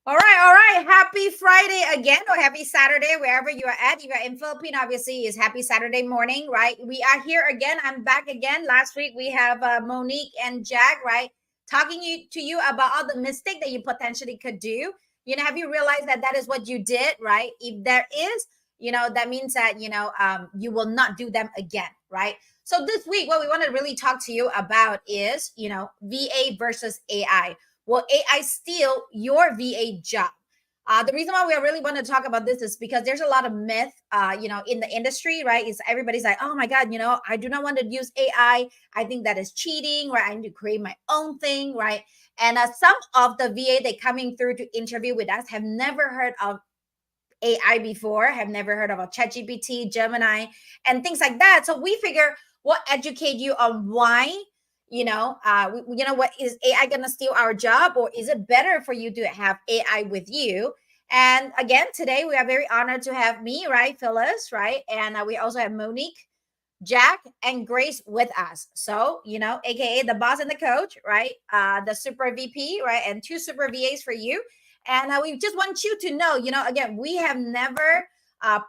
All right. Happy Friday again, or happy Saturday, wherever you are at. If you're in Philippines, obviously, is happy Saturday morning, right? We are here again. I'm back again. Last week we have Monique and Jack, right, talking to you about all the mistake that you potentially could do. Have you realized that that is what you did, right? If there is, that means that you will not do them again, right? So this week, what we want to really talk to you about is, VA versus AI. Will AI steal your VA job? The reason why we really want to talk about this is because there's a lot of myth, in the industry, right? Is everybody's like, oh my God, I do not want to use AI. I think that is cheating, right? I need to create my own thing, right? And some of the VA they coming through to interview with us have never heard of AI before, have never heard of a ChatGPT, Gemini, and things like that. So we figure we'll educate you on why what is AI going to steal our job, or is it better for you to have AI with you? And again, today we are very honored to have me, right, Phyllis, right, and we also have Monique, Jack, and Grace with us. So aka the boss and the coach, right, the super VP, right, and two super VAs for you. And we just want you to know, again, we have never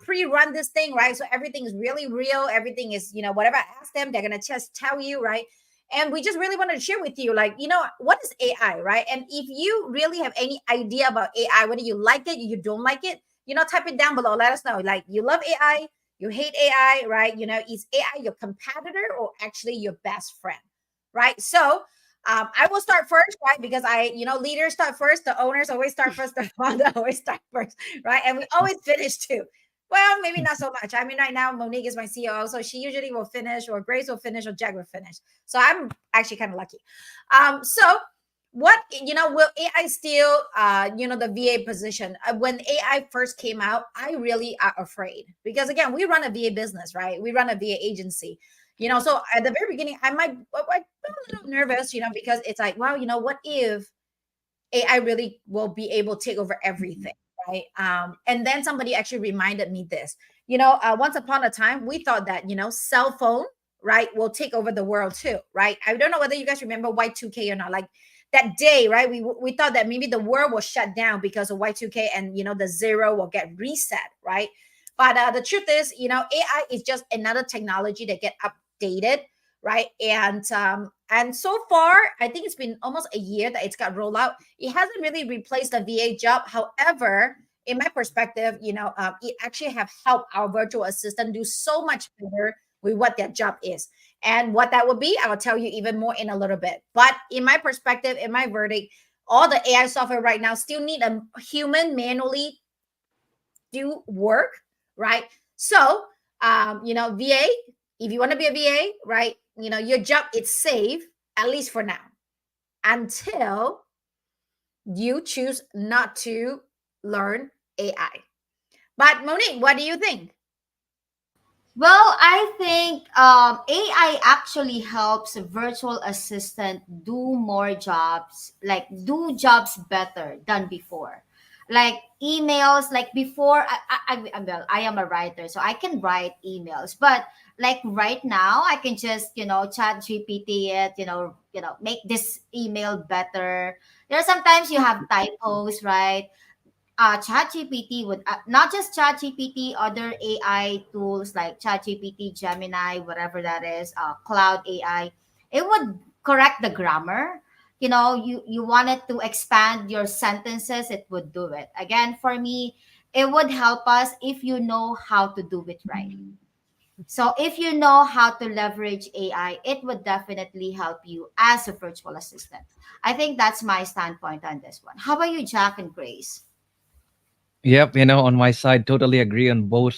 pre-run this thing, right? So everything is really real. Everything is, whatever I ask them, they're gonna just tell you, right? And we just really wanted to share with you, like, what is AI, right? And if you really have any idea about AI, whether you like it, you don't like it, type it down below. Let us know. Like, you love AI, you hate AI, right? Is AI your competitor or actually your best friend, right? So I will start first, right? Because leaders start first, the owners always start first, the founder always start first, right? And we always finish too. Well, maybe not so much. I mean, right now, Monique is my CEO, so she usually will finish, or Grace will finish, or Jack will finish. So I'm actually kind of lucky. So what, will AI steal, the VA position? When AI first came out, I really are afraid because, again, we run a VA business, right? We run a VA agency. So at the very beginning, I might a little nervous, because it's like, wow, what if AI really will be able to take over everything, right? And then somebody actually reminded me this, once upon a time, we thought that, cell phone, right, will take over the world too, right? I don't know whether you guys remember Y2K or not. Like that day, right? We thought that maybe the world will shut down because of Y2K, and, the zero will get reset, right? But the truth is, AI is just another technology that get updated, right? And so far, I think it's been almost a year that it's got rolled out. It hasn't really replaced the VA job. However, in my perspective, it actually have helped our virtual assistant do so much better with what their job is. And what that will be, I'll tell you even more in a little bit. But in my perspective, in my verdict, all the AI software right now still need a human manually do work, right? So, VA, if you want to be a VA, right, your job is safe, at least for now, until you choose not to learn AI. But Monique, what do you think? Well, I think AI actually helps a virtual assistant do more jobs, like do jobs better than before. Like emails, like before, well, I am a writer, so I can write emails. But like right now, I can just chat GPT it, make this email better. Sometimes you have typos, right? ChatGPT would not just ChatGPT, other AI tools like ChatGPT, Gemini, whatever that is, Cloud AI, it would correct the grammar. You wanted to expand your sentences, it would do it. Again, for me, It would help us if you know how to do it right. So if you know how to leverage AI, it would definitely help you as a virtual assistant. I think that's my standpoint on this one. How about you, Jack and Grace? Yep, on my side, totally agree on both,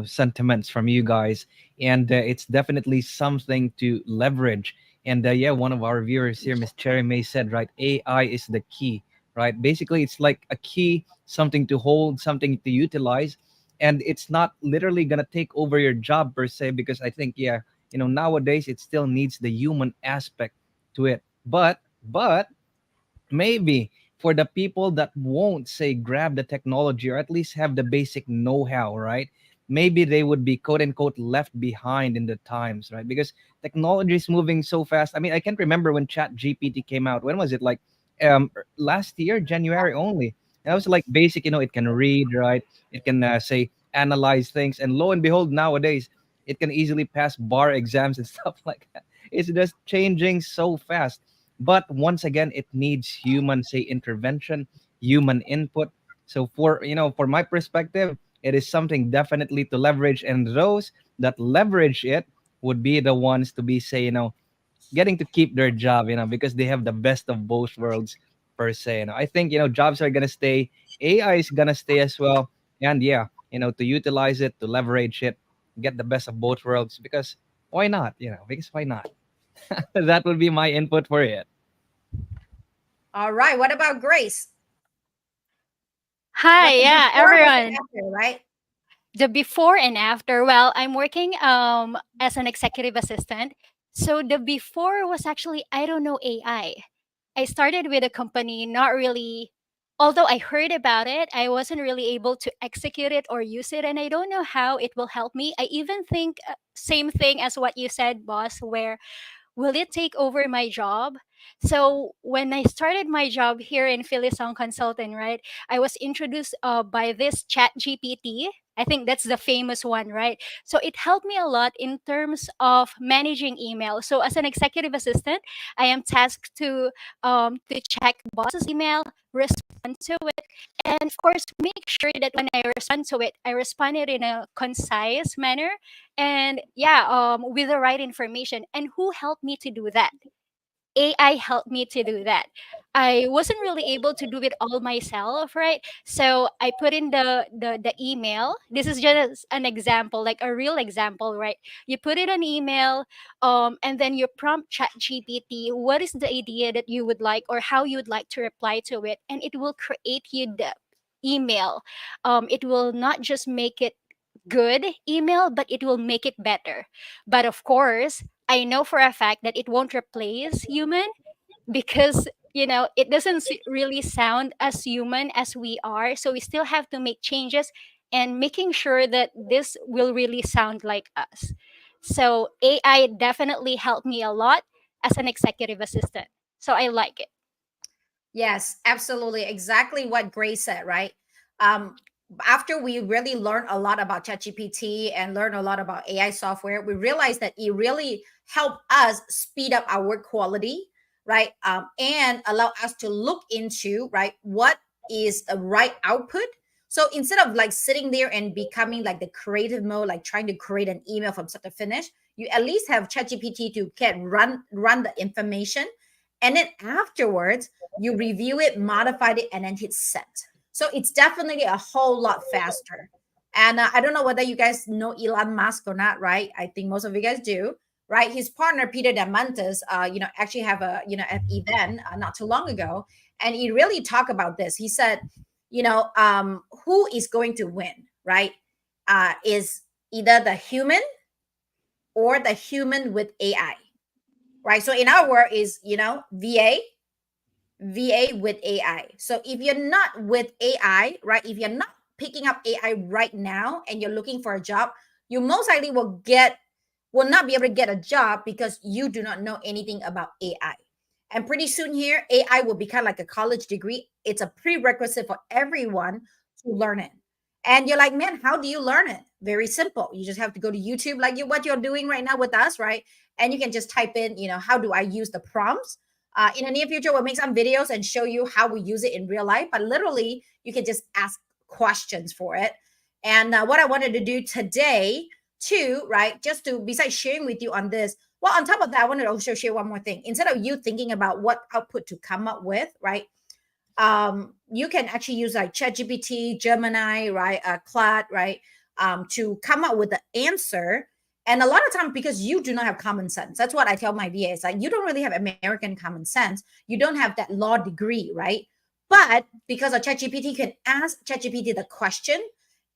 sentiments from you guys, and it's definitely something to leverage. And yeah, one of our viewers here, Miss Cherry May, said, right, AI is the key, right? Basically, it's like a key, something to hold, something to utilize, and it's not literally gonna take over your job per se, because I think, yeah, nowadays it still needs the human aspect to it. But maybe for the people that won't say grab the technology or at least have the basic know-how, right? Maybe they would be quote unquote left behind in the times, right? Because technology is moving so fast. I mean, I can't remember when Chat GPT came out. When was it? Like last year, January only. And I was like basic, it can read, right? It can say analyze things, and lo and behold, nowadays it can easily pass bar exams and stuff like that. It's just changing so fast, but once again it needs human, say, intervention, human input. So for my perspective, it is something definitely to leverage, and those that leverage it would be the ones to be, say, getting to keep their job, because they have the best of both worlds per se. I think jobs are going to stay, AI is going to stay as well, and yeah, to utilize it, to leverage it, get the best of both worlds, because why not, because why not? That would be my input for it. All right. What about Grace? Hi, What's the yeah, before? What's the everyone. after? Right. The before and after. Well, I'm working as an executive assistant. So the before was actually I don't know AI. I started with a company not really, although I heard about it, I wasn't really able to execute it or use it, and I don't know how it will help me. I even think same thing as what you said, boss, where will it take over my job? So when I started my job here in Philly Song Consultant, right, I was introduced by this Chat GPT. I think that's the famous one, right? So it helped me a lot in terms of managing email. So as an executive assistant, I am tasked to check boss's email, respond to it, and of course make sure that when I respond to it, I respond it in a concise manner and yeah, with the right information. And who helped me to do that? AI helped me to do that. I wasn't really able to do it all myself, right? So I put in the email. This is just an example, like a real example, right? You put it an email, and then you prompt Chat GPT what is the idea that you would like or how you would like to reply to it, and it will create you the email. It will not just make it good email, but it will make it better. But of course, I know for a fact that it won't replace human because it doesn't really sound as human as we are. So we still have to make changes and making sure that this will really sound like us. So AI definitely helped me a lot as an executive assistant. So I like it. Yes, absolutely. Exactly what Grace said, right? Um, After we really learn a lot about ChatGPT and learn a lot about AI software, we realized that it really helped us speed up our work quality, right? And allow us to look into, right, what is a right output. So instead of like sitting there and becoming like the creative mode, like trying to create an email from start to finish, you at least have ChatGPT to can run the information, and then afterwards you review it, modified it, and then hit send. So it's definitely a whole lot faster. And I don't know whether you guys know Elon Musk or not, right? I think most of you guys do, right? His partner Peter Diamandis, actually have a an event not too long ago, and he really talked about this. He said, who is going to win, right? Is either the human or the human with AI, right? So in our world is VA with AI. So if you're not with AI, right? If you're not picking up AI right now and you're looking for a job, you most likely will not be able to get a job because you do not know anything about AI. And pretty soon here, AI will become like a college degree. It's a prerequisite for everyone to learn it. And you're like, man, how do you learn it? Very simple. You just have to go to YouTube, like what you're doing right now with us, right? And you can just type in, how do I use the prompts? In the near future, we'll make some videos and show you how we use it in real life. But literally, you can just ask questions for it. And what I wanted to do today too, right, just to besides sharing with you on this, well, on top of that, I wanted to also share one more thing. Instead of you thinking about what output to come up with, right, you can actually use like ChatGPT, Gemini, right, Claude, right, to come up with the answer. And a lot of time, because you do not have common sense, that's what I tell my VAs. Like, you don't really have American common sense. You don't have that law degree, right? But because of ChatGPT, you can ask ChatGPT the question,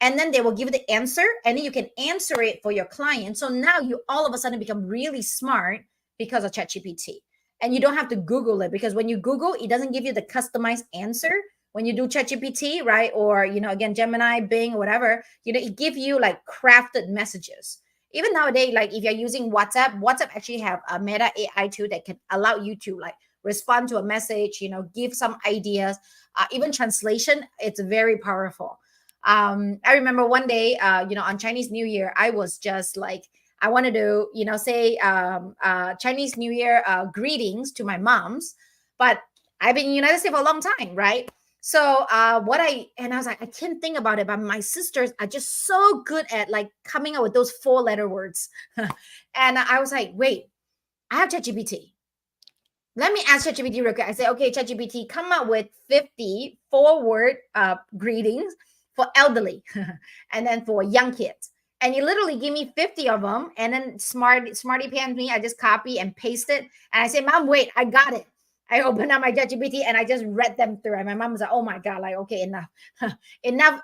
and then they will give you the answer, and then you can answer it for your client. So now you all of a sudden become really smart because of ChatGPT. And you don't have to Google it, because when you Google, it doesn't give you the customized answer. When you do ChatGPT, right, or again, Gemini, Bing, whatever, it give you like crafted messages. Even nowadays, like if you're using WhatsApp actually have a Meta AI tool that can allow you to like respond to a message, give some ideas, even translation. It's very powerful. I remember one day, on Chinese New Year, I was just like, I wanted to, say Chinese New Year greetings to my moms, but I've been in the United States for a long time, right? So I was like, I can't think about it, but my sisters are just so good at like coming up with those 4-letter words. And I was like, wait, I have ChatGPT. Let me ask ChatGPT real quick. I say, okay, ChatGPT, come up with 50 4-word greetings for elderly and then for young kids. And you literally give me 50 of them, and then smarty pants me. I just copy and paste it. And I say, Mom, wait, I got it. I opened up my ChatGPT and I just read them through. And my mom was like, oh my God, like, okay, enough. enough,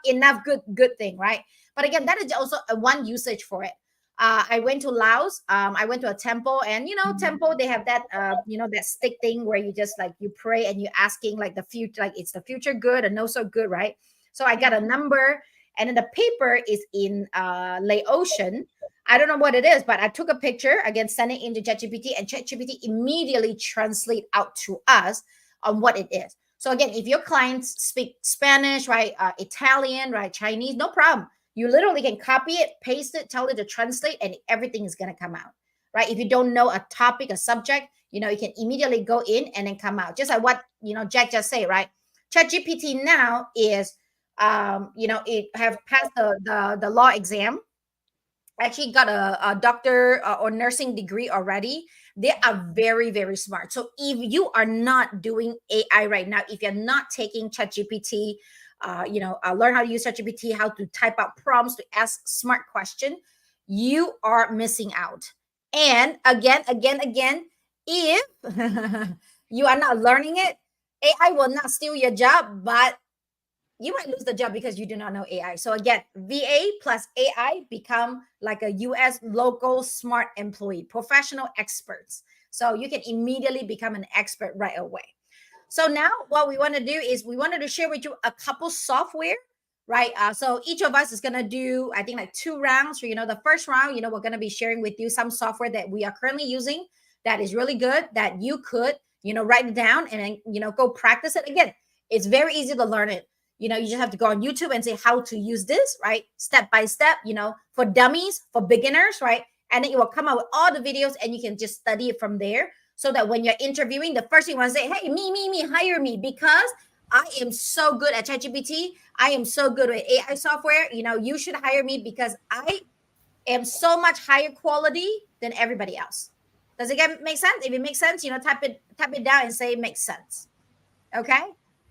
good thing, right? But again, that is also a one usage for it. I went to Laos. I went to a temple, and temple, they have that that stick thing where you just like you pray and you're asking like the future, like it's the future good and no so good, right? So I got a number, and then the paper is in Laotian. I don't know what it is, but I took a picture, again, sent it into ChatGPT, and ChatGPT immediately translate out to us on what it is. So again, if your clients speak Spanish, right, Italian, right, Chinese, no problem. You literally can copy it, paste it, tell it to translate, and everything is going to come out, right? If you don't know a topic, a subject, you can immediately go in and then come out. Just like what, Jack just said, right? ChatGPT now is, it have passed the law exam, actually got a doctor or nursing degree already. They are very, very smart. So if you are not doing AI right now, if you're not taking ChatGPT, learn how to use ChatGPT, how to type out prompts to ask smart question, you are missing out. And again, if you are not learning it, AI will not steal your job, but you might lose the job because you do not know AI. So again, VA plus AI become like a US local smart employee, professional experts. So you can immediately become an expert right away. So now what we want to do is we wanted to share with you a couple software, right? So each of us is going to do, I think, like 2 rounds. So, the first round, we're going to be sharing with you some software that we are currently using that is really good, that you could, write it down and then, go practice it. Again, it's very easy to learn it. You just have to go on YouTube and say how to use this, right? Step by step, for dummies, for beginners, right? And then it will come out with all the videos, and you can just study it from there, so that when you're interviewing, the first thing you want to say, hey, me, hire me, because I am so good at ChatGPT. I am so good with AI software. You should hire me because I am so much higher quality than everybody else. Does it make sense? If it makes sense, type it down and say it makes sense. Okay.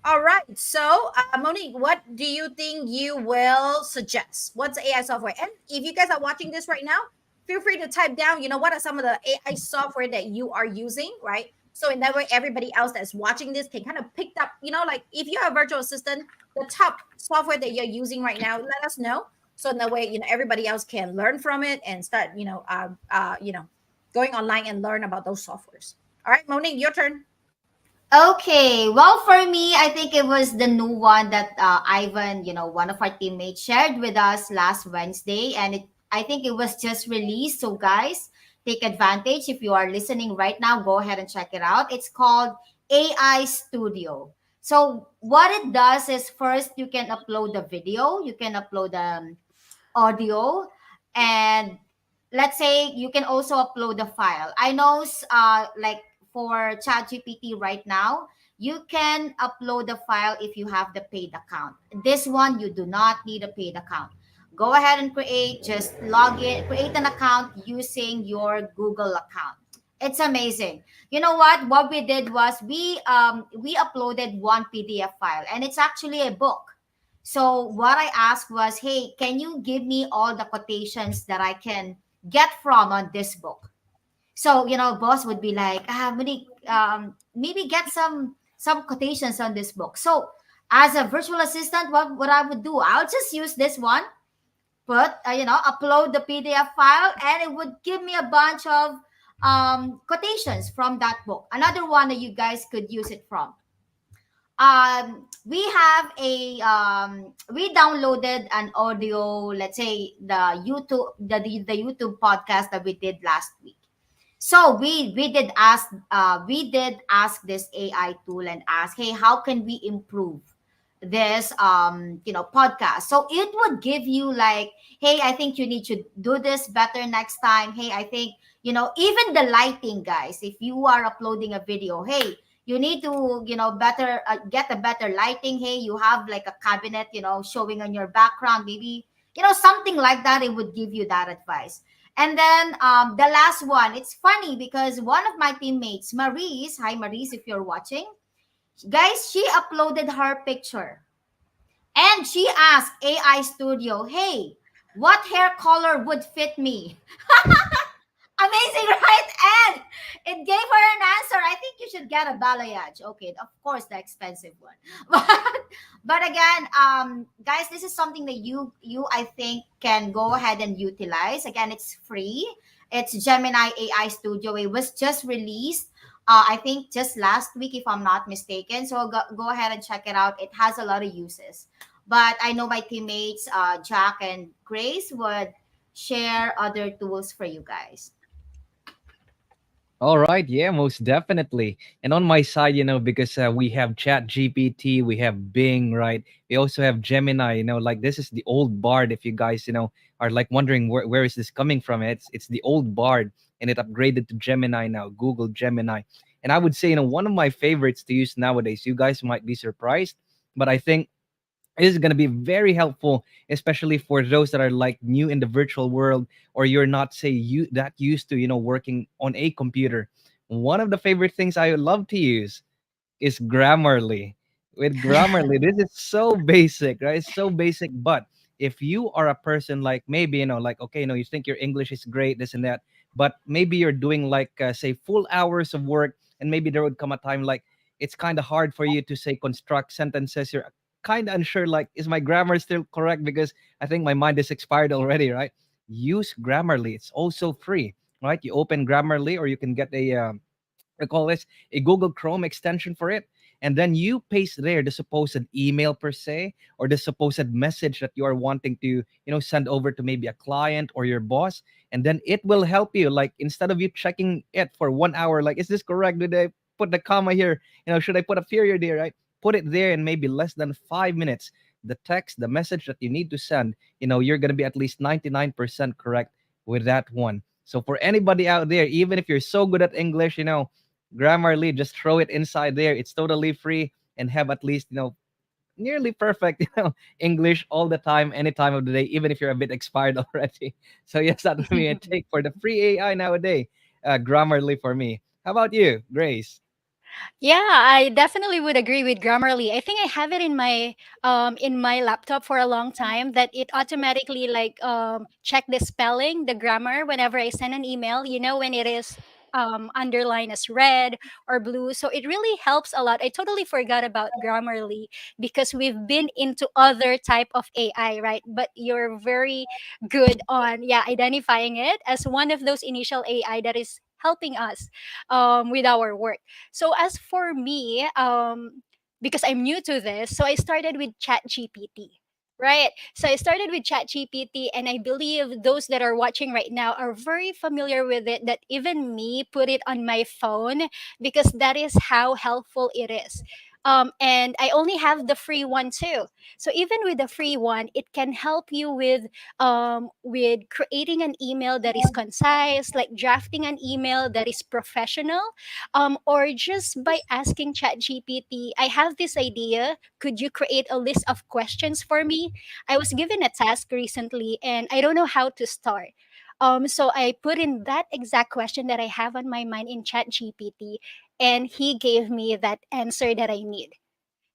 All right. So, Monique, what do you think you will suggest? What's AI software? And if you guys are watching this right now, feel free to type down, what are some of the AI software that you are using, right? So in that way, everybody else that's watching this can kind of pick up, like if you're a virtual assistant, the top software that you're using right now, let us know. So in that way, everybody else can learn from it and start, going online and learn about those softwares. All right, Monique, your turn. Okay, well, for me, I think it was the new one that Ivan, one of our teammates, shared with us last Wednesday, and I think it was just released. So, guys, take advantage. If you are listening right now, go ahead and check it out. It's called AI Studio. So, what it does is, first you can upload the video, you can upload the audio, and let's say you can also upload the file. I know, like for ChatGPT right now, You can upload the file if you have the paid account. This one, you do not need a paid account. Go ahead and just log in, create an account using your Google account. It's amazing. You know what? What we did was we uploaded one PDF file, and it's actually a book. So what I asked was, hey, can you give me all the quotations that I can get from on this book? So boss would be like, maybe get some quotations on this book. So as a virtual assistant, what I would do, I'll just use this one, upload the PDF file, and it would give me a bunch of quotations from that book. Another one that you guys could use it from. We have we downloaded an audio, let's say the YouTube podcast that we did last week. So we did ask this AI tool and ask, hey, how can we improve this podcast? So it would give you like, hey, I think you need to do this better next time. Hey, I think even the lighting, guys, if you are uploading a video, hey, you need to better get a better lighting. Hey, you have like a cabinet showing on your background, maybe something like that. It would give you that advice. And then the last one, it's funny because one of my teammates, Maurice, hi Maurice, if you're watching, guys, she uploaded her picture and she asked AI Studio, hey, what hair color would fit me? Amazing, right? And it gave her an answer. I think you should get a balayage. Okay, of course, the expensive one. But again, guys, this is something that you I think can go ahead and utilize. Again, it's free. It's Gemini AI Studio. It was just released. I think just last week, if I'm not mistaken. So go ahead and check it out. It has a lot of uses. But I know my teammates, Jack and Grace, would share other tools for you guys. All right, yeah, most definitely. And on my side, because we have Chat GPT, we have Bing, right? We also have Gemini. Like this is the old Bard. If you guys, are like wondering where is this coming from, it's the old Bard, and it upgraded to Gemini now, Google Gemini. And I would say, one of my favorites to use nowadays. You guys might be surprised, but I think is going to be very helpful, especially for those that are like new in the virtual world, or you're not say you that used to working on a computer. One of the favorite things I love to use is Grammarly. With Grammarly, this is so basic, right? It's so basic. But if you are a person like maybe, like, okay, you think your English is great, this and that, but maybe you're doing like, say, full hours of work, and maybe there would come a time like it's kind of hard for you to say construct sentences. You're kind of unsure, like, is my grammar still correct? Because I think my mind is expired already, right? Use Grammarly. It's also free, right? You open Grammarly, or you can get we call this a Google Chrome extension for it. And then you paste there the supposed email per se, or the supposed message that you are wanting to, send over to maybe a client or your boss. And then it will help you. Like instead of you checking it for 1 hour, like, is this correct? Did I put the comma here? Should I put a period there, right? Put it there in maybe less than 5 minutes. The text, the message that you need to send, you're gonna be at least 99% correct with that one. So for anybody out there, even if you're so good at English, Grammarly, just throw it inside there. It's totally free, and have at least, nearly perfect, English all the time, any time of the day, even if you're a bit expired already. So yes, that would be a take for the free AI nowadays. Grammarly for me. How about you, Grace? Yeah, I definitely would agree with Grammarly. I think I have it in my laptop for a long time that it automatically like check the spelling, the grammar whenever I send an email, when it is underlined as red or blue. So it really helps a lot. I totally forgot about Grammarly because we've been into other type of AI, right? But you're very good on identifying it as one of those initial AI that is helping us with our work. So as for me, because I'm new to this, so I started with ChatGPT. Right. So I started with ChatGPT, and I believe those that are watching right now are very familiar with it. That even me put it on my phone because that is how helpful it is. And I only have the free one too. So even with the free one, it can help you with creating an email that is concise, like drafting an email that is professional, or just by asking ChatGPT, I have this idea. Could you create a list of questions for me? I was given a task recently and I don't know how to start. So I put in that exact question that I have on my mind in ChatGPT, and he gave me that answer that I need.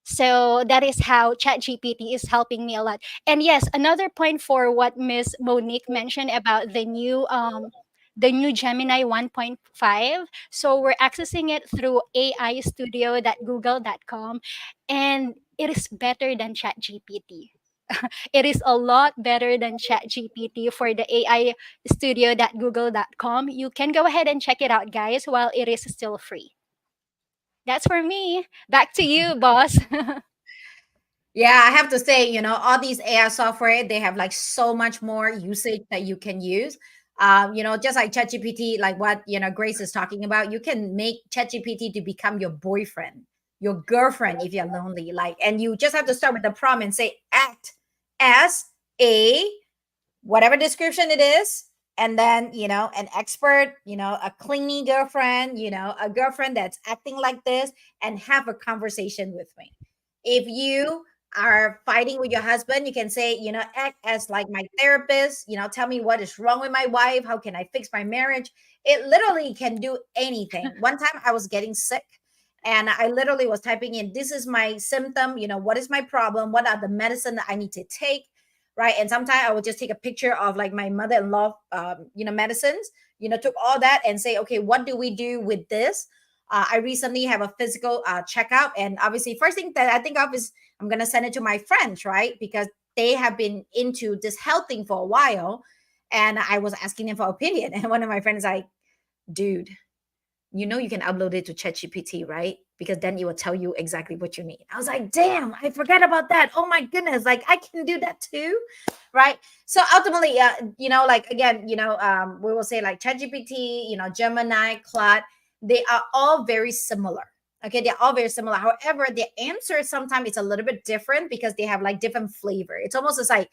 So that is how ChatGPT is helping me a lot. And yes, another point for what Miss Monique mentioned about the new Gemini 1.5. So we're accessing it through aistudio.google.com, and it is better than ChatGPT. It is a lot better than ChatGPT for the aistudio.google.com. You can go ahead and check it out, guys, while it is still free. That's for me. Back to you, boss. Yeah, I have to say, all these AI software, they have like so much more usage that you can use. Just like ChatGPT, like what Grace is talking about, you can make ChatGPT to become your boyfriend, your girlfriend if you're lonely. Like, and you just have to start with the prompt and say, act as a whatever description it is, and then an expert, a clingy girlfriend, a girlfriend that's acting like this, and have a conversation with me. If you are fighting with your husband, you can say, act as like my therapist, tell me what is wrong with my wife, how can I fix my marriage. It literally can do anything. One time I was getting sick, and I literally was typing in, this is my symptom, what is my problem, what are the medicine that I need to take, right? And sometimes I would just take a picture of like my mother-in-law, medicines, took all that and say, okay, what do we do with this? I recently have a physical checkup, and obviously, first thing that I think of is I'm gonna send it to my friends, right? Because they have been into this health thing for a while, and I was asking them for opinion, and one of my friends is like, dude, you can upload it to ChatGPT, right? Because then it will tell you exactly what you need. I was like, damn, I forgot about that. Oh my goodness, like I can do that too, right? So ultimately, like again, we will say like ChatGPT, Gemini, Claude, they are all very similar. Okay, they're all very similar. However, the answer sometimes it's a little bit different because they have like different flavor. It's almost as like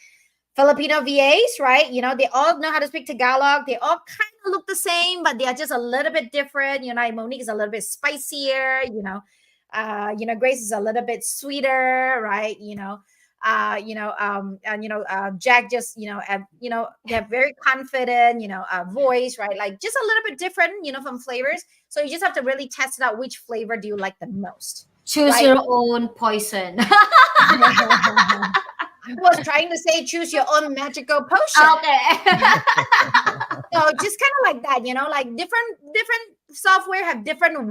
Filipino VAs, right? They all know how to speak Tagalog. They all kind of look the same, but they are just a little bit different. Monique is a little bit spicier. Grace is a little bit sweeter, right? Jack just, they have very confident, voice, right? Like just a little bit different, from flavors. So you just have to really test it out. Which flavor do you like the most? Choose Right? your own poison. I was trying to say choose your own magical potion. Okay. So just kind of like that, like different software have different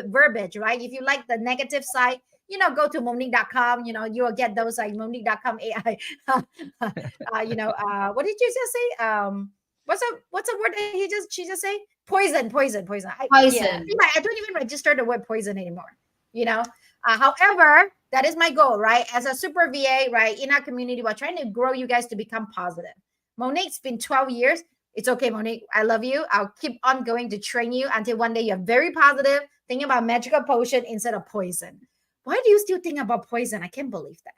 verbiage, right? If you like the negative side, go to monique.com, you will get those like monique.com AI. What did you just say? What's a word that she just say? Poison. Poison. I don't even register the word poison anymore, you know. However, that is my goal, right? As a super VA, right, in our community, we're trying to grow you guys to become positive. Monique's been 12 years. It's okay, Monique. I love you. I'll keep on going to train you until one day you're very positive, thinking about magical potion instead of poison. Why do you still think about poison? I can't believe that.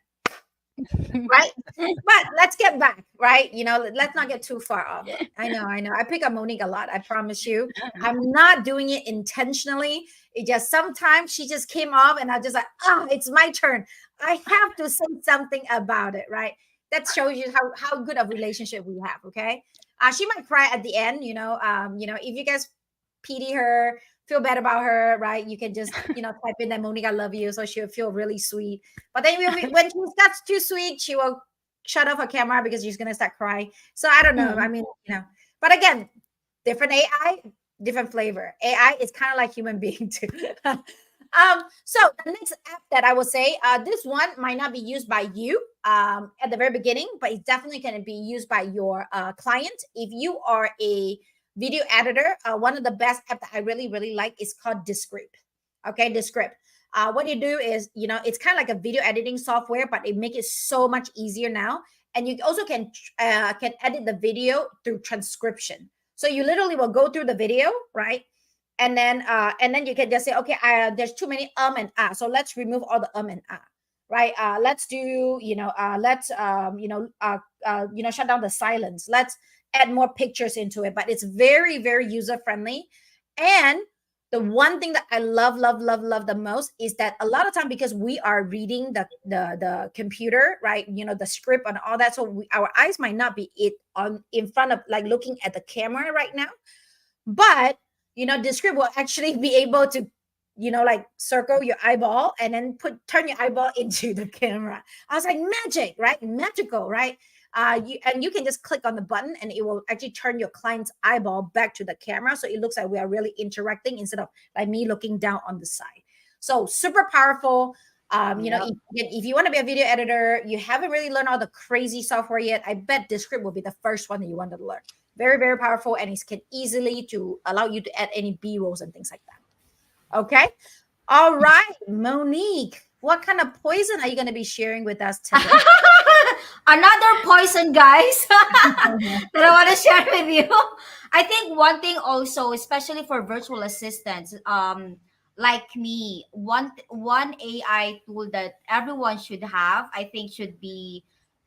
Right? But let's get back, right? Let's not get too far off. I know. I pick up Monique a lot. I promise you. I'm not doing it intentionally. It just sometimes she just came off and I just like, it's my turn. I have to say something about it, right? That shows you how good of relationship we have. Okay. She might cry at the end, if you guys pity her, feel bad about her, right? You can just, type in that Monique, I love you. So she'll feel really sweet. But then when she gets too sweet, she will shut off her camera because she's going to start crying. So I don't know. I mean, but again, different AI, different flavor. AI is kind of like human being too. So the next app that I will say, this one might not be used by you at the very beginning, but it's definitely going to be used by your client. If you are a video editor, one of the best app that I really, really like is called Descript. Okay, Descript. What you do is, it's kind of like a video editing software, but it makes it so much easier now. And you also can edit the video through transcription. So you literally will go through the video, right? and then you can just say, okay, there's too many and ah, so let's remove all the and ah, right? Let's do, let's shut down the silence. Let's add more pictures into it. But it's very, very user friendly. And the one thing that I love, love, love, love the most is that a lot of time, because we are reading the computer, right? The script and all that, so our eyes might not be it on in front of, like, looking at the camera right now. But the script will actually be able to like circle your eyeball and then turn your eyeball into the camera. I was like, magic, right? Magical, right? You can just click on the button and it will actually turn your client's eyeball back to the camera, so it looks like we are really interacting instead of like me looking down on the side. So super powerful. Yep. If you want to be a video editor, you haven't really learned all the crazy software yet, I bet this script will be the first one that you want to learn. Very, very powerful, and it can easily to allow you to add any B-rolls and things like that. Okay. All right, Monique, what kind of poison are you going to be sharing with us today? Another poison, guys, that I want to share with you. I think one thing also, especially for virtual assistants, like me, one AI tool that everyone should have, I think, should be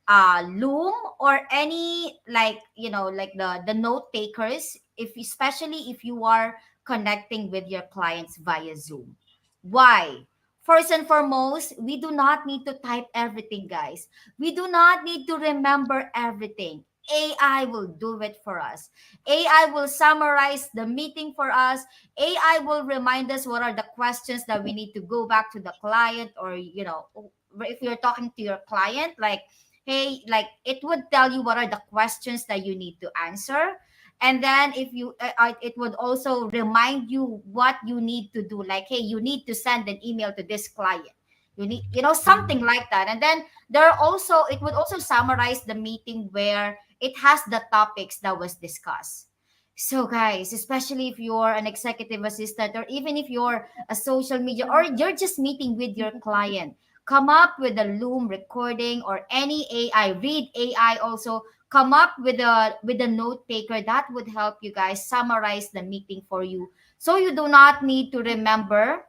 Loom, or any, like, like the note takers, if especially if you are connecting with your clients via Zoom. Why? First and foremost, we do not need to type everything, guys. We do not need to remember everything. AI will do it for us. AI will summarize the meeting for us. AI will remind us what are the questions that we need to go back to the client, or if you're talking to your client, like, hey, like, it would tell you what are the questions that you need to answer. And then if you it would also remind you what you need to do, like, hey, you need to send an email to this client, you need, something like that. And then it would also summarize the meeting where it has the topics that was discussed. So, guys, especially if you're an executive assistant, or even if you're a social media, or you're just meeting with your client, come up with a Loom recording, or any AI, read AI also, come up with a note taker that would help you guys summarize the meeting for you, so you do not need to remember,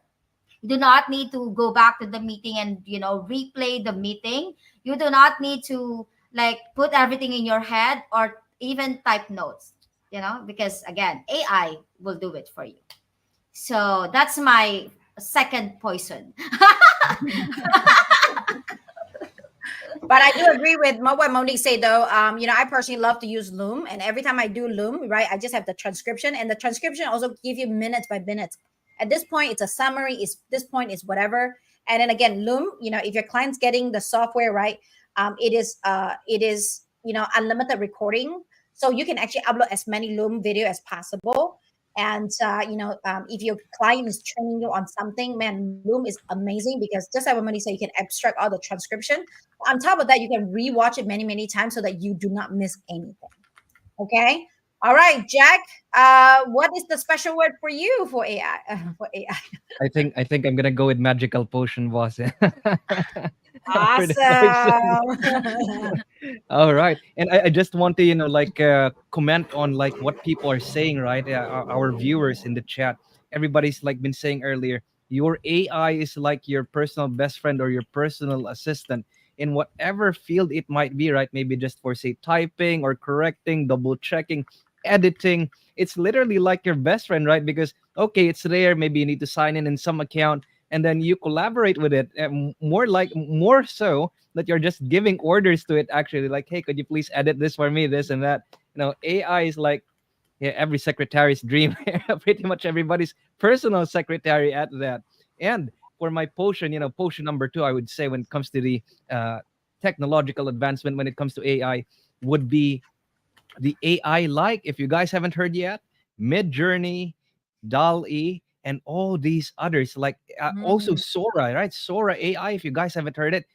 you do not need to go back to the meeting and replay the meeting. You do not need to, like, put everything in your head, or even type notes, because again, AI will do it for you. So that's my second poison. But I do agree with what Monique said, though. I personally love to use Loom, and every time I do Loom, right, I just have the transcription, and the transcription also give you minutes by minutes. At this point, it's a summary. Is this point is whatever, and then again, Loom. If your client's getting the software right, it is unlimited recording, so you can actually upload as many Loom video as possible. And if your client is training you on something, man, Loom is amazing, because just like what Monique said, you can abstract all the transcription. On top of that, you can rewatch it many, many times so that you do not miss anything. Okay. All right, Jack. What is the special word for you for AI? For AI. I think I'm gonna go with magical potion, boss. For the poison. Awesome. All right. And I just want to, like, comment on like what people are saying, right? Our viewers in the chat, everybody's like been saying earlier, your AI is like your personal best friend or your personal assistant in whatever field it might be, right? Maybe just for, say, typing or correcting, double checking, editing. It's literally like your best friend, right? Because, okay, it's there. Maybe you need to sign in some account, and then you collaborate with it. And more so that you're just giving orders to it, actually, like, hey, could you please edit this for me, this and that. AI is like, yeah, every secretary's dream. Pretty much everybody's personal secretary at that. And for my potion, potion number two, I would say, when it comes to the technological advancement, when it comes to AI, would be the AI, like, if you guys haven't heard yet, Mid Journey, DAL-E, and all these others, like, also Mm. Sora, right? Sora AI, if you guys haven't heard it.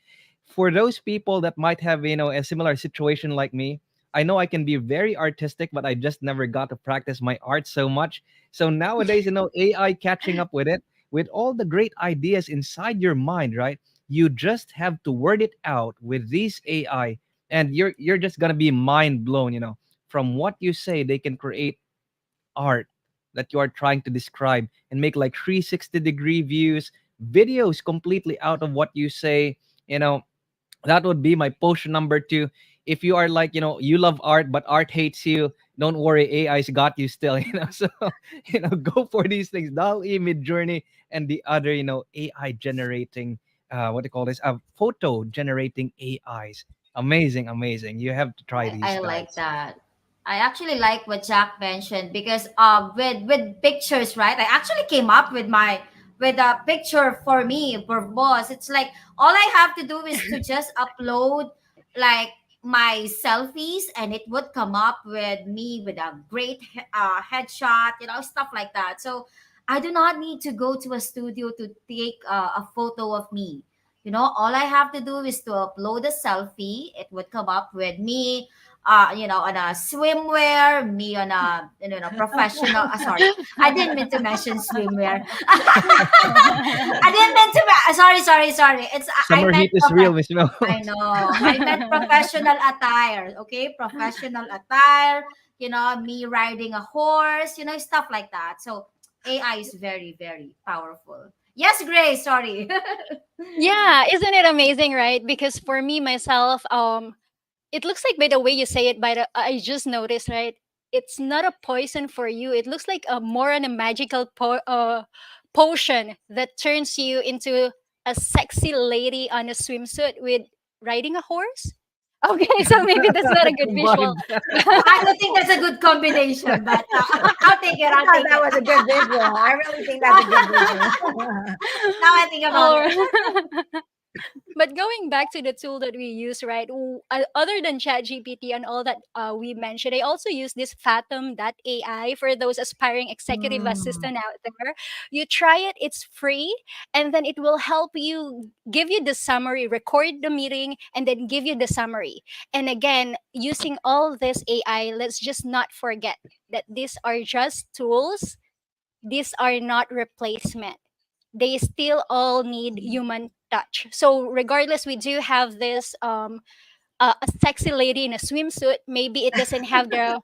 For those people that might have, a similar situation like me, I know I can be very artistic, but I just never got to practice my art so much. So nowadays, AI catching up with it, with all the great ideas inside your mind, right? You just have to word it out with these AI, and you're just gonna be mind blown. From what you say, they can create art, that you are trying to describe and make like 360-degree views, videos completely out of what you say. You know, that would be my potion number two. If you are like, you love art but art hates you, don't worry, AI's got you still. So go for these things, DALL-E, Mid Journey, and the other, AI generating, what do you call this, photo generating AIs. Amazing, amazing. You have to try these, I like guys. that. I actually like what Jack mentioned because with pictures, right? I actually came up with my with a picture for me for boss. It's like all I have to do is to just upload like my selfies and it would come up with me with a great headshot, stuff like that. So I do not need to go to a studio to take a photo of me. All I have to do is to upload a selfie. It would come up with me on a swimwear, me on a professional. Sorry, I didn't mean to mention swimwear. I didn't mean to. Sorry. I Summer meant heat is real, Miss Mel. I know. I meant professional attire. Okay, professional attire. Me riding a horse. Stuff like that. So AI is very very powerful. Yes, Grace. Sorry. Yeah, isn't it amazing, right? Because for me myself, it looks like by the way you say it, by the I just noticed, right? It's not a poison for you. It looks like a more on a magical potion that turns you into a sexy lady on a swimsuit with riding a horse. Okay, so maybe that's not a good visual. Combined. I don't think that's a good combination, but I'll take it. I I'll thought take that it. was a good visual. I really think that's a good visual. Now I think about it. Oh. But going back to the tool that we use, right? Other than ChatGPT and all that we mentioned, I also use this Fathom.ai for those aspiring executive Mm. assistant out there. You try it; it's free, and then it will help you give you the summary, record the meeting, and then give you the summary. And again, using all this AI, let's just not forget that these are just tools. These are not replacement. They still all need human touch. So regardless, we do have this a sexy lady in a swimsuit. Maybe it doesn't have the,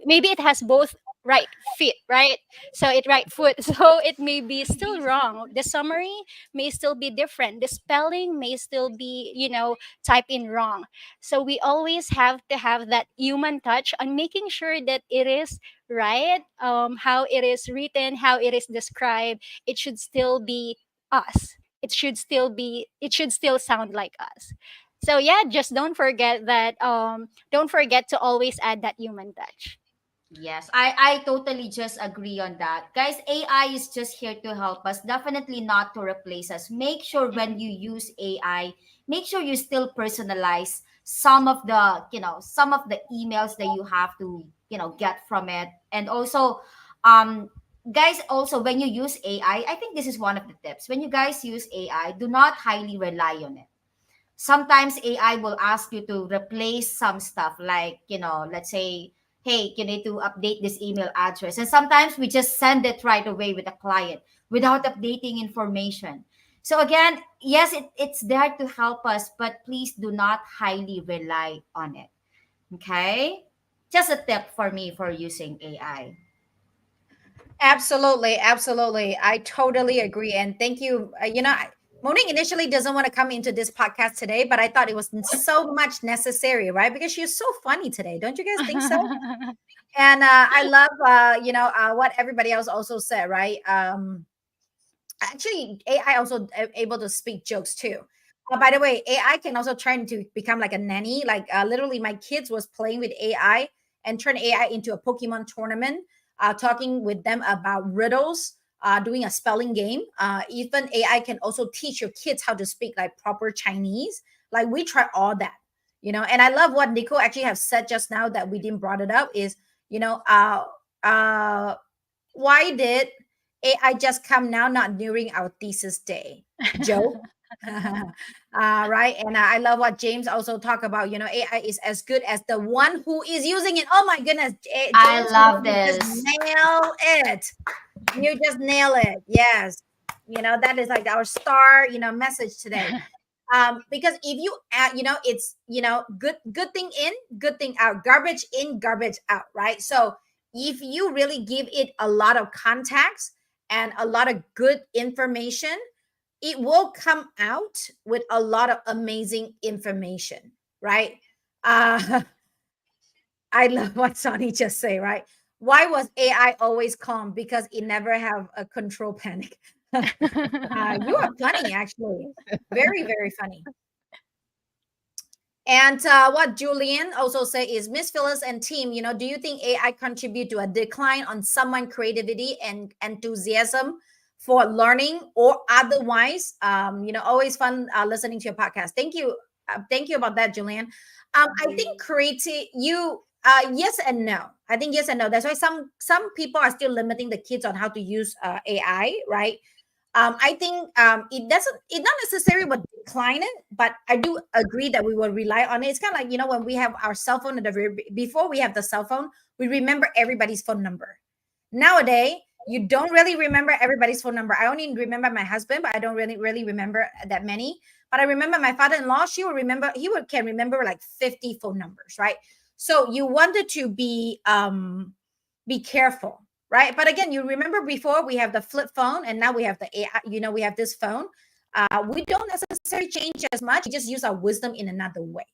maybe it has both right feet, right? So it right foot. So it may be still wrong. The summary may still be different. The spelling may still be, type in wrong. So we always have to have that human touch on making sure that it is right. How it is written, how it is described. It should still be us. It should still sound like us. So yeah, just don't forget to always add that human touch. Yes, I totally just agree on that. Guys, AI is just here to help us, definitely not to replace us. Make sure when you use AI, make sure you still personalize some of the emails that you have to, get from it. And also, um, guys, also when you use AI, I think this is one of the tips. When you guys use AI, do not highly rely on it. Sometimes AI will ask you to replace some stuff, like, let's say, hey, you need to update this email address. And sometimes we just send it right away with a client without updating information. So again, yes, it's there to help us, but please do not highly rely on it. Okay? Just a tip for me for using AI. Absolutely, absolutely. I totally agree. And thank you. Monique initially doesn't want to come into this podcast today, but I thought it was so much necessary, right? Because she's so funny today. Don't you guys think so? And I love, what everybody else also said, right? Actually, AI also able to speak jokes too. By the way, AI can also turn to become like a nanny. Like literally, my kids was playing with AI and turn AI into a Pokemon tournament, talking with them about riddles, doing a spelling game. Even AI can also teach your kids how to speak like proper Chinese. Like we try all that, And I love what Nico actually have said just now that we didn't brought it up is, you know, uh, uh, why did AI just come now, not during our thesis day? Joke. Right. And I love what James also talk about. AI is as good as the one who is using it. Oh my goodness, I James, love you just this. nail it. You just nail it. Yes. That is like our star, message today. Because if you add, it's good thing in, good thing out, garbage in, garbage out, right? So if you really give it a lot of context and a lot of good information, it will come out with a lot of amazing information, right? uh I love what Sonny just say, right? Why was AI always calm? Because it never have a control panic. You are funny, actually. Very, very funny. And what Julian also say is, Miss Phyllis and team, do you think AI contribute to a decline on someone creativity and enthusiasm for learning or otherwise? Always fun listening to your podcast. Thank you. Thank you about that, Julian. I think creative, yes and no. I think yes and no. That's why some people are still limiting the kids on how to use AI, right? I think it not necessarily would decline it, but I do agree that we will rely on it. It's kind of like, when we have our cell phone at the very before we have the cell phone, we remember everybody's phone number. Nowadays, you don't really remember everybody's phone number. I only remember my husband, but I don't really remember that many. But I remember my father-in-law. Can remember like 50 phone numbers, right? So you wanted to be careful, right? But again, you remember before we have the flip phone and now we have the AI, we have this phone. We don't necessarily change as much. We just use our wisdom in another way.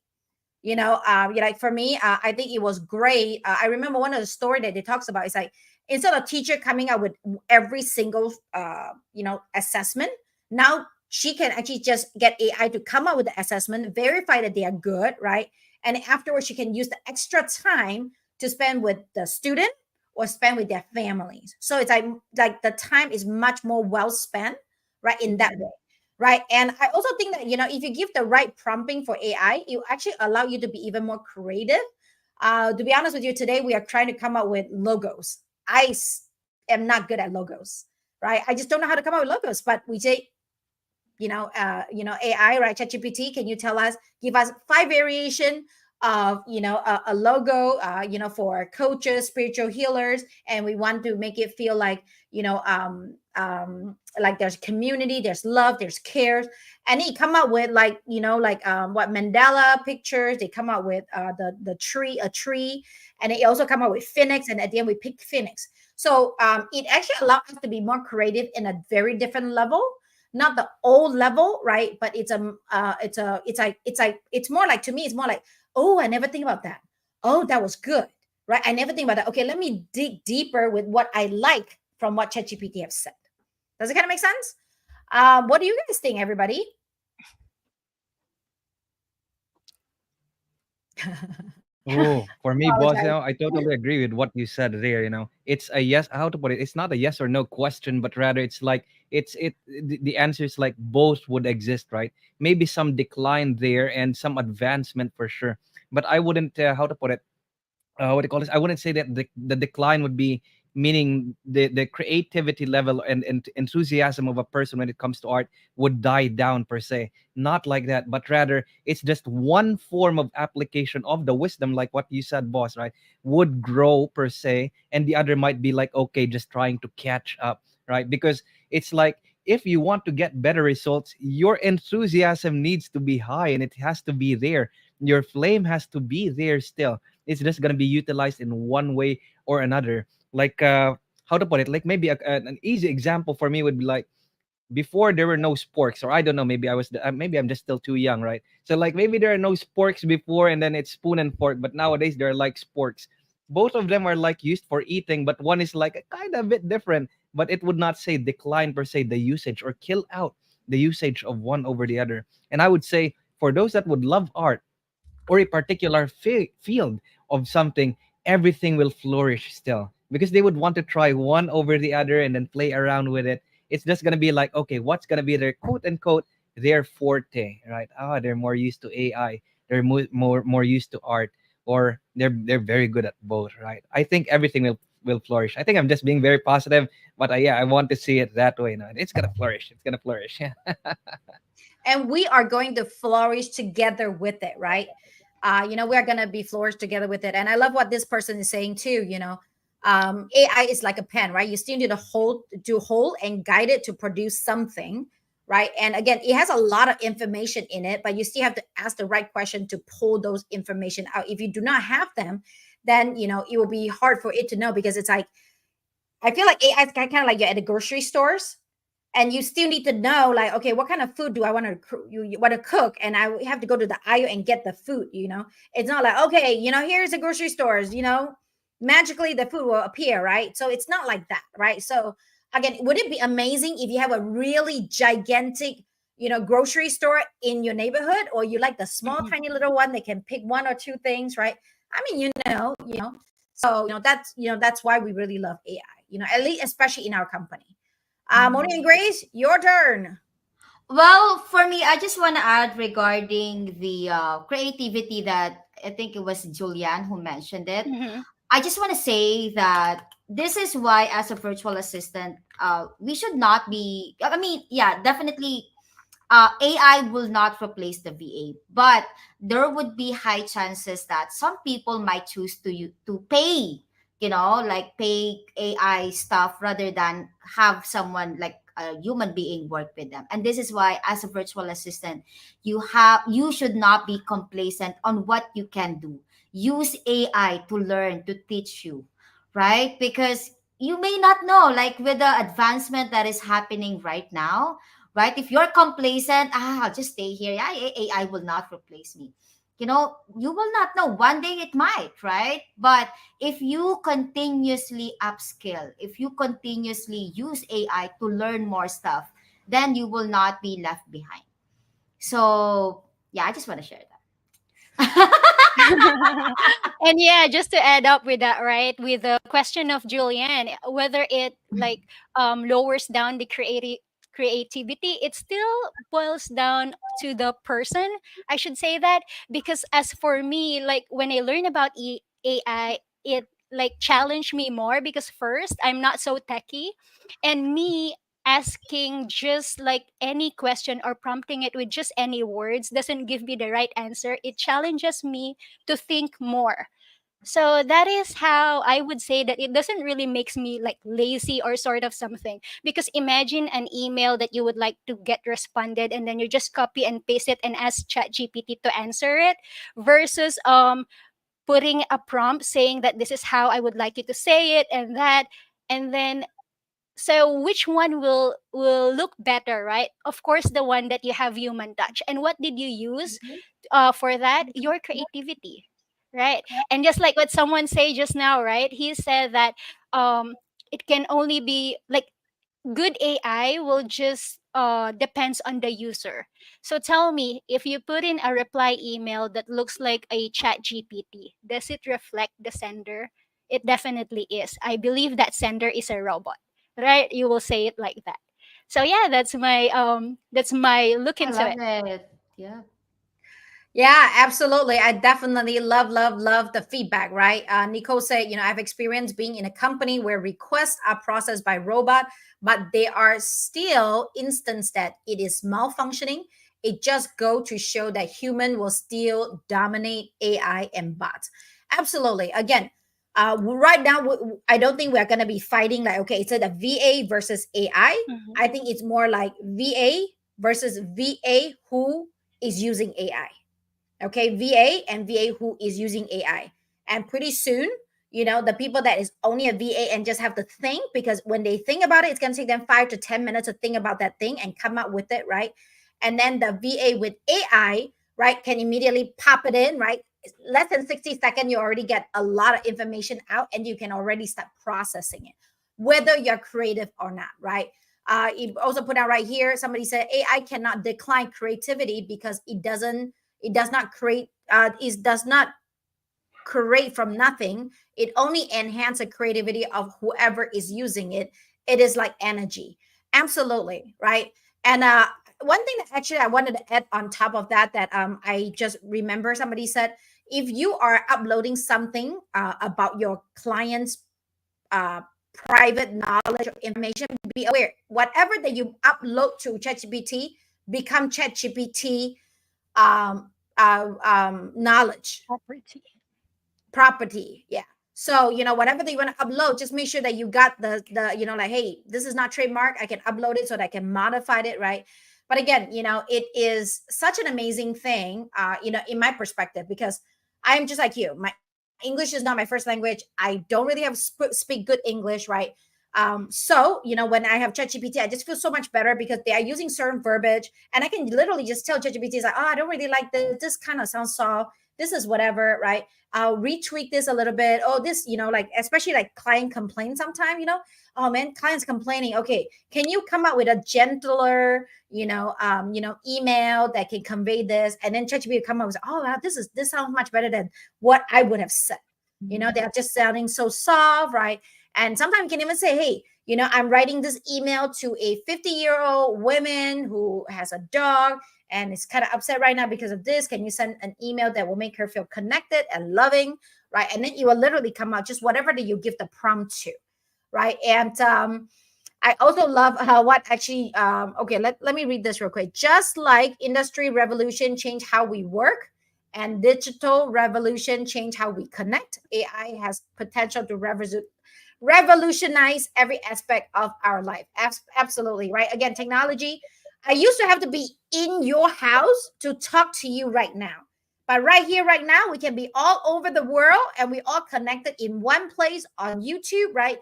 Like for me, I think it was great. I remember one of the story that it talks about is like, instead of teacher coming out with every single assessment, now she can actually just get AI to come out with the assessment, verify that they are good, right? And afterwards she can use the extra time to spend with the student or spend with their families. So it's like the time is much more well spent, right, in that way, right? And I also think that, if you give the right prompting for AI, it will actually allow you to be even more creative. To be honest with you, today we are trying to come up with logos. Am not good at logos, right? I just don't know how to come up with logos. But we say, AI, right? ChatGPT, can you give us 5 variation of, a logo, for coaches, spiritual healers, and we want to make it feel like, like there's community, there's love, there's cares, and he come up with like, what mandala pictures. They come up with a tree, and they also come up with phoenix, and at the end we pick phoenix. So it actually allows us to be more creative in a very different level, not the old level, right? But it's more like, to me, it's more like, oh, I never think about that. Oh, that was good, right? I never think about that. Okay, let me dig deeper with what I like from what ChatGPT have said. Does it kind of make sense? What do you guys think, everybody? Oh, for me, boss, Apologize. I totally agree with what you said there. It's a yes. How to put it? It's not a yes or no question, but rather it's like the answer is like both would exist, right? Maybe some decline there and some advancement for sure. But I wouldn't, how to put it, what do you call this? I wouldn't say that the decline would be meaning the creativity level and enthusiasm of a person when it comes to art would die down per se. Not like that, but rather it's just one form of application of the wisdom, like what you said, boss, right? Would grow per se, and the other might be like, okay, just trying to catch up, right? Because it's like, if you want to get better results, your enthusiasm needs to be high and it has to be there. Your flame has to be there still. It's just going to be utilized in one way or another. Like, how to put it, like maybe an easy example for me would be like, before there were no sporks, or I don't know, maybe maybe I'm just still too young, right? So like maybe there are no sporks before, and then it's spoon and fork, but nowadays they're like sporks. Both of them are like used for eating, but one is like a kind of bit different, but it would not say decline per se the usage or kill out the usage of one over the other. And I would say for those that would love art or a particular field of something, everything will flourish still, because they would want to try one over the other and then play around with it. It's just gonna be like, okay, what's gonna be their quote unquote their forte, right? Ah, they're more used to AI, they're more used to art, or they're very good at both, right? I think everything will flourish. I think I'm just being very positive, but yeah, I want to see it that way. Now it's gonna flourish. It's gonna flourish. And we are going to flourish together with it, right? We are going to be flourished together with it. And I love what this person is saying too. AI is like a pen, right? You still need to hold and guide it to produce something, right? And again, it has a lot of information in it, but you still have to ask the right question to pull those information out. If you do not have them, then it will be hard for it to know, because it's like, I feel like AI is kind of like you're at the grocery stores, and you still need to know, like, okay, what kind of food do I want to you want to cook, and I have to go to the aisle and get the food. It's not like, okay, here's the grocery stores, magically the food will appear, right? So it's not like that, right? So again, would it be amazing if you have a really gigantic grocery store in your neighborhood, or you like the small Mhm. tiny little one that can pick one or two things, right? I mean, so that's why we really love AI, at least especially in our company. Moni and Grace, your turn. Well, for me, I just want to add regarding the creativity that I think it was Julian who mentioned it. Mhm. I just want to say that this is why, as a virtual assistant, we should not be. I mean, yeah, definitely, AI will not replace the VA, but there would be high chances that some people might choose to pay, like pay AI stuff rather than have someone like a human being work with them. And this is why, as a virtual assistant, you should not be complacent on what you can do. Use AI to learn, to teach you, right? Because you may not know, like with the advancement that is happening right now, right? If you're complacent, I'll just stay here. Yeah, AI will not replace me. You will not know. One day it might, right? But if you continuously upskill, if you continuously use AI to learn more stuff, then you will not be left behind. So, yeah, I just want to share that. And yeah, just to add up with that, right? With the question of Julianne, whether it like lowers down the creativity, it still boils down to the person. I should say that, because as for me, like when I learn about AI, it like challenged me more, because first I'm not so techy, and me asking just like any question or prompting it with just any words doesn't give me the right answer. It challenges me to think more. So that is how I would say that it doesn't really makes me like lazy or sort of something. Because imagine an email that you would like to get responded, and then you just copy and paste it and ask ChatGPT to answer it, versus putting a prompt saying that this is how I would like you to say it and that. And then, so which one will look better, right? Of course, the one that you have human touch. And what did you use for that? Your creativity, right? And just like what someone say just now, right? He said that it can only be like good AI will just depends on the user. So tell me, if you put in a reply email that looks like a chat GPT, does it reflect the sender? It definitely is. I believe that sender is a robot, right? You will say it like that. So yeah, that's my look I into love it. it. Yeah. Yeah, absolutely. I definitely love the feedback, right? Nicole said, I've experienced being in a company where requests are processed by robot, but there are still instances that it is malfunctioning. It just go to show that human will still dominate AI and bots. Absolutely. Again, right now, I don't think we're going to be fighting like, okay, it's a VA versus AI. Mhm. I think it's more like VA versus VA who is using AI. Okay, VA and VA who is using AI. And pretty soon, the people that is only a VA and just have to think, because when they think about it, it's going to take them 5 to 10 minutes to think about that thing and come up with it, right? And then the VA with AI, right, can immediately pop it in, right? Less than 60 seconds, you already get a lot of information out, and you can already start processing it, whether you're creative or not, right? You also put out right here, somebody said AI cannot decline creativity because it does not create it does not create from nothing. It only enhances the creativity of whoever is using it. It is like energy. Absolutely, right? And one thing that actually I wanted to add on top of that, that I just remember somebody said, if you are uploading something about your client's uh, private knowledge or information, be aware whatever that you upload to ChatGPT become ChatGPT knowledge Property. property. Yeah. So whatever that you want to upload, just make sure that you got the like, hey, this is not trademark, I can upload it so that I can modify it, right? But again, it is such an amazing thing, in my perspective, because I'm just like you. My English is not my first language. I don't really have speak good English, right? So when I have ChatGPT, I just feel so much better because they are using certain verbiage, and I can literally just tell ChatGPT, is like, oh, I don't really like this. This kind of sounds soft. This is whatever, right? I'll retweak this a little bit. Oh, this, like, especially like client complaints sometime, oh man, clients complaining. Okay, can you come up with a gentler, email that can convey this? And then ChatGPT come up with, oh wow, this sounds much better than what I would have said. They're just sounding so soft, right? And sometimes you can even say, hey, I'm writing this email to a 50-year-old woman who has a dog and is kind of upset right now because of this. Can you send an email that will make her feel connected and loving, right? And then it will literally come out just whatever that you give the prompt to, right? And I also love what actually, okay, let me read this real quick. Just like industry revolution changed how we work and digital revolution changed how we connect, AI has potential to revolutionize every aspect of our life. Absolutely, right? Again, technology. I used to have to be in your house to talk to you right now. But right here, right now, we can be all over the world and we all connected in one place on YouTube, right?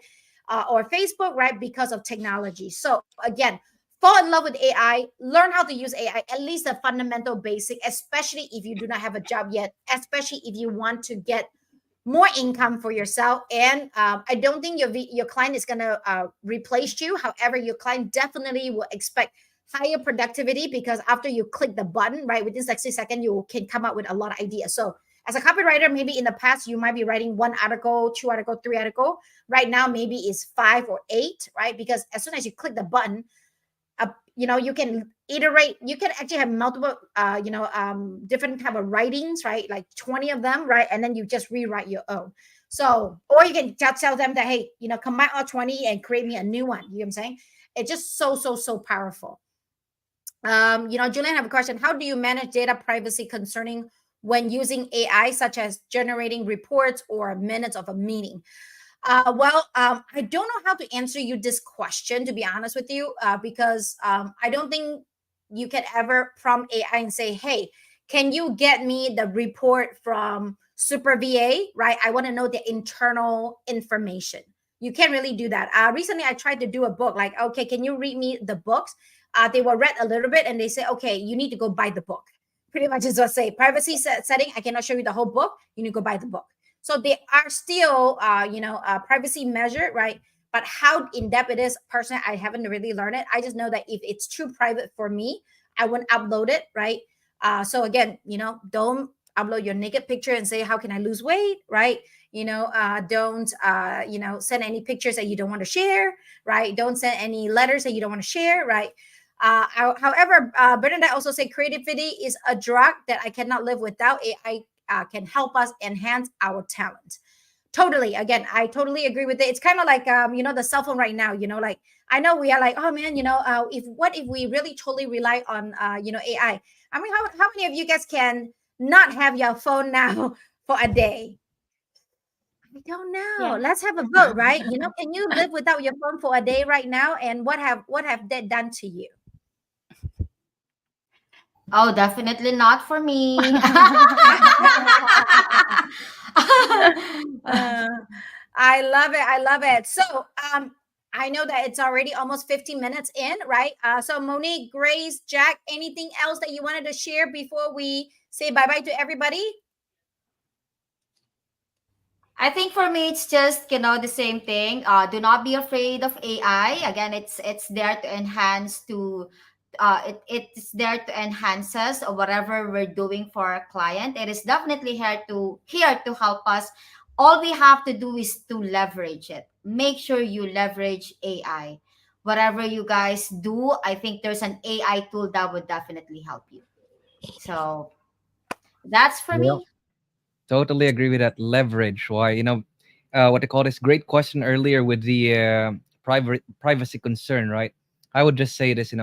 Or Facebook, right? Because of technology. So again, fall in love with AI, learn how to use AI, at least the fundamental basic, especially if you do not have a job yet, especially if you want to get more income for yourself. And I don't think your client is going to replace you. However, your client definitely will expect higher productivity because after you click the button, right, within 60 seconds, you can come up with a lot of ideas. So as a copywriter, maybe in the past, you might be writing one article, two article, three article. Right now, maybe it's 5 or 8, right? Because as soon as you click the button, you can iterate. You can actually have multiple different type of writings, right? Like 20 of them, right? And then you just rewrite your own. So, or you can tell them that, hey, combine all 20 and create me a new one. You know what I'm saying? It's just so powerful. Julian, I have a question. How do you manage data privacy concerning when using AI, such as generating reports or minutes of a meeting? I don't know how to answer you this question, to be honest with you, because I don't think you can ever prompt AI and say, hey, can you get me the report from Super VA, right? I want to know the internal information. You can't really do that. Recently, I tried to do a book, like, okay, can you read me the books? They were read a little bit and they say, okay, you need to go buy the book. Pretty much is what I say. Privacy setting, I cannot show you the whole book. You need to go buy the book. So they are still, privacy measure, right? But how in depth it is, personally, I haven't really learned it. I just know that if it's too private for me, I wouldn't upload it, right? So again, don't upload your naked picture and say, how can I lose weight, right? Don't, send any pictures that you don't want to share, right? Don't send any letters that you don't want to share, right? However, Bernadette also said creativity is a drug that I cannot live without. AI can help us enhance our talent. Totally. Again, I totally agree with it. It's kind of like the cell phone right now. Like I know we are like, oh man, if we really totally rely on AI? I mean, how many of you guys can not have your phone now for a day? I don't know. Yeah. Let's have a vote, right? Can you live without your phone for a day right now? And what have that done to you? Oh, definitely not for me. Uh, I love it. I love it. So, I know that it's already almost 15 minutes in, right? So Monique, Grace, Jack, anything else that you wanted to share before we say bye-bye to everybody? I think for me it's just the same thing. Do not be afraid of AI. Again, it's there to enhance to it's there to enhance us or whatever we're doing for our client. It is definitely here to help us. All we have to do is to leverage it. Make sure you leverage AI. Whatever you guys do, I think there's an AI tool that would definitely help you. So that's for Yep. me. Totally agree with that. Leverage. Why? What they call this great question earlier with the private privacy concern, right? I would just say this.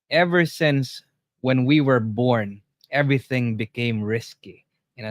Ever since when we were born, everything became risky.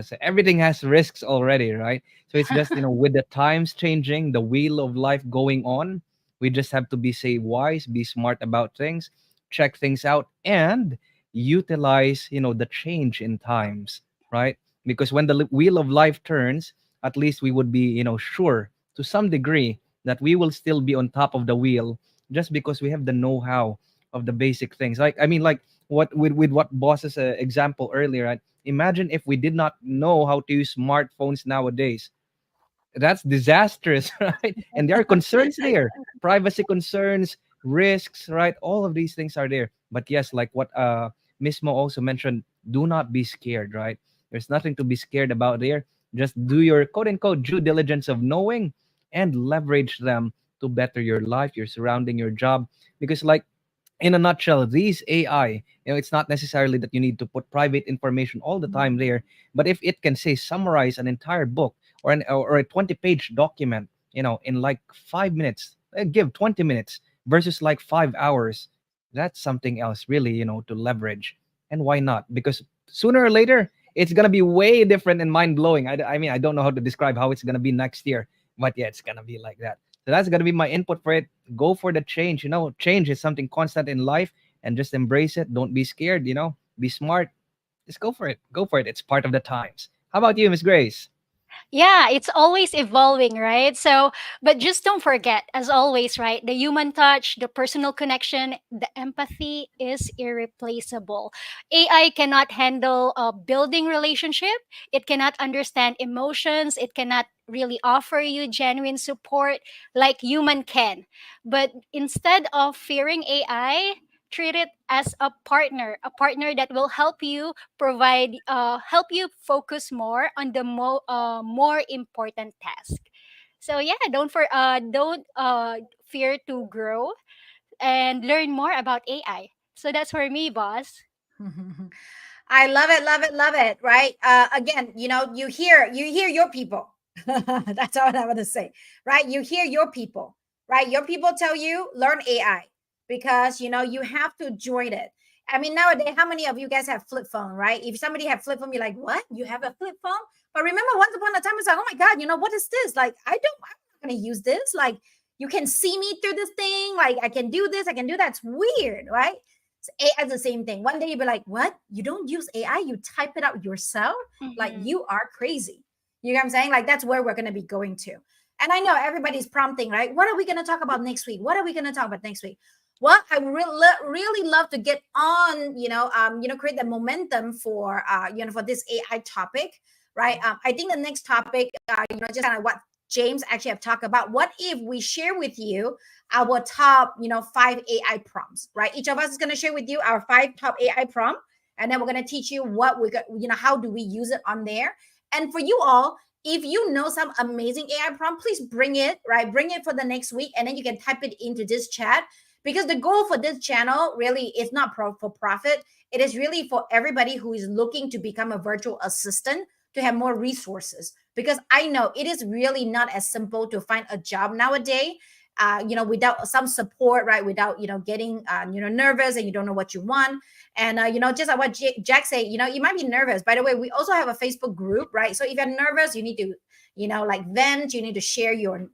So everything has risks already, right? So it's just with the times changing, the wheel of life going on, we just have to be say wise, be smart about things, check things out, and utilize, the change in times, right? Because when the wheel of life turns, at least we would be, sure to some degree that we will still be on top of the wheel, just because we have the know-how of the basic things. Like, I mean, like what with what boss's example earlier, right? Imagine if we did not know how to use smartphones nowadays. That's disastrous, right? And there are concerns there, privacy concerns, risks, right? All of these things are there. But yes, like what Miss Mo also mentioned, do not be scared, right? There's nothing to be scared about there. Just do your quote unquote due diligence of knowing, and leverage them to better your life, your surrounding, your job. Because like, in a nutshell, these AI, it's not necessarily that you need to put private information all the time there, but if it can say summarize an entire book, or a 20-page document, in like 5 minutes, give 20 minutes versus like 5 hours, that's something else really, to leverage. And why not? Because sooner or later, it's gonna be way different and mind blowing. I mean, I don't know how to describe how it's gonna be next year, but yeah, it's gonna be like that. So that's gonna be my input for it. Go for the change. Change is something constant in life, and just embrace it. Don't be scared. Be smart. Just go for it. Go for it. It's part of the times. How about you, Miss Grace? Yeah, it's always evolving, right? So, but just don't forget, as always, right? The human touch, the personal connection, the empathy is irreplaceable. AI cannot handle a building relationship. It cannot understand emotions. It cannot really offer you genuine support like human can. But instead of fearing AI, treat it as a partner that will help you focus more on the more important task. So yeah, don't fear to grow and learn more about AI. So that's for me, boss. I love it, love it, love it. Right. Again, you hear your people. That's all I want to say. Right. You hear your people. Right. Your people tell you learn AI because you have to join it. I mean, nowadays, how many of you guys have flip phone? Right. If somebody have flip phone, you're like, what? You have a flip phone? But remember, once upon a time, it's like, oh my god, what is this? Like, I'm not going to use this. Like, you can see me through this thing. Like, I can do this. I can do that. It's weird, right? AI is the same thing. One day you'll be like, what? You don't use AI? You type it out yourself? Like, Hmm. you are crazy. You know what I'm saying? Like, that's where we're going to be going to. And I know everybody's prompting, right? What are we going to talk about next week? What are we going to talk about next week? Well, I really love to get on, create the momentum for this AI topic, right? I think the next topic, just kind of what James actually have talked about. What if we share with you our top, 5 AI prompts, right? Each of us is going to share with you our 5 top AI prompt, and then we're going to teach you what we got, how do we use it on there. And for you all, if you know some amazing AI prompt, please bring it, right? Bring it for the next week, and then you can type it into this chat. Because the goal for this channel really is not for profit. It is really for everybody who is looking to become a virtual assistant to have more resources. Because I know it is really not as simple to find a job nowadays, without some support, right? Without, getting, nervous and you don't know what you want. And, just like what Jack said, you might be nervous. By the way, we also have a Facebook group, right? So if you're nervous, you need to, like vent, you need to share your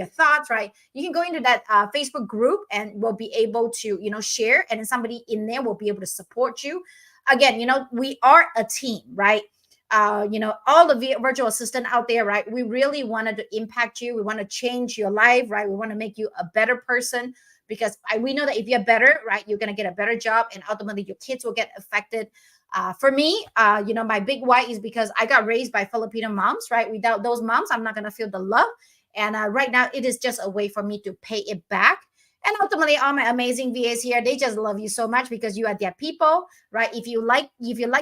thoughts, right? You can go into that Facebook group and we'll be able to, share. And then somebody in there will be able to support you. Again, we are a team, right? All the virtual assistant out there, right? We really wanted to impact you. We want to change your life, right? We want to make you a better person because we know that if you're better, right, you're going to get a better job and ultimately your kids will get affected. For me, my big why is because I got raised by Filipino moms, right? Without those moms, I'm not going to feel the love. And right now, it is just a way for me to pay it back. And ultimately, all my amazing VAs here, they just love you so much because you are their people, right? If you like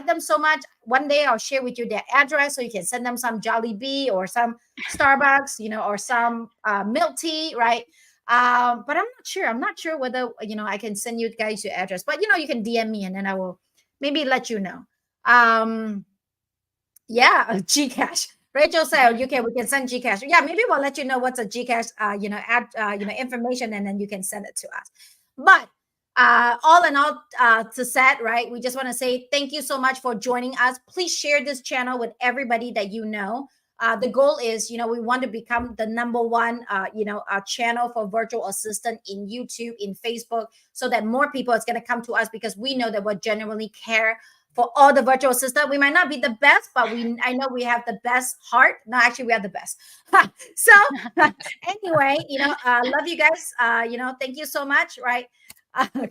them so much, one day I'll share with you their address so you can send them some Jollibee or some Starbucks, or some milk tea, right? But I'm not sure. I'm not sure whether I can send you guys your address, but you can DM me and then I will maybe let you know. Um, yeah, Gcash. Rachel said, "Okay, we can send Gcash." Yeah, maybe we'll let you know what's a Gcash, add, information, and then you can send it to us. But all in all, to set right, we just want to say thank you so much for joining us. Please share this channel with everybody that you know. The goal is, we want to become the number one, channel for virtual assistant in YouTube, in Facebook, so that more people is going to come to us, because we know that we genuinely care for all the virtual assistant. We might not be the best, but I know we have the best heart. No, actually, we are the best. So anyway, love you guys. Thank you so much. Right.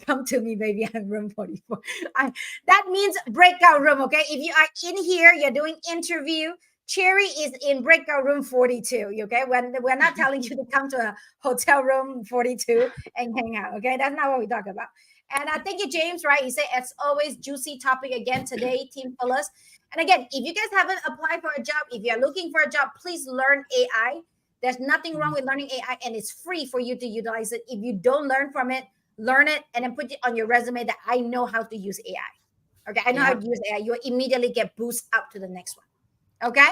Come to me, baby. I'm room 44. That means breakout room. Okay. If you are in here, you're doing interview. Cherry is in breakout room 42. Okay. When we're not telling you to come to a hotel room 42 and hang out. Okay. That's not what we talk about. And thank you, James. Right. He said, as always, juicy topic again today, Team Phyllis. And again, if you guys haven't applied for a job, if you're looking for a job, please learn AI. There's nothing wrong with learning AI, and it's free for you to utilize it. If you don't learn from it, learn it and then put it on your resume that I know how to use AI. Okay. I know how to use AI. You immediately get boost up to the next one. Okay.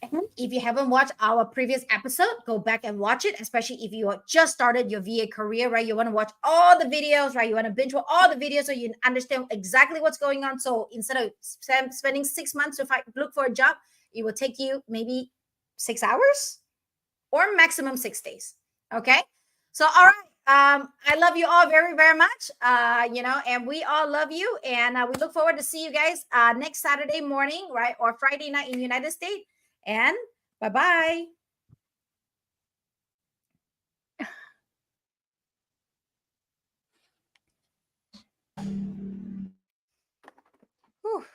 And if you haven't watched our previous episode, go back and watch it, especially if you just started your VA career, right? You want to watch all the videos, right? You want to binge watch all the videos so you understand exactly what's going on. So instead of spending 6 months to look for a job, it will take you maybe 6 hours or maximum 6 days. Okay. So, all right. I love you all very, very much. And we all love you. And we look forward to see you guys next Saturday morning, right? Or Friday night in the United States. And bye-bye. Whew.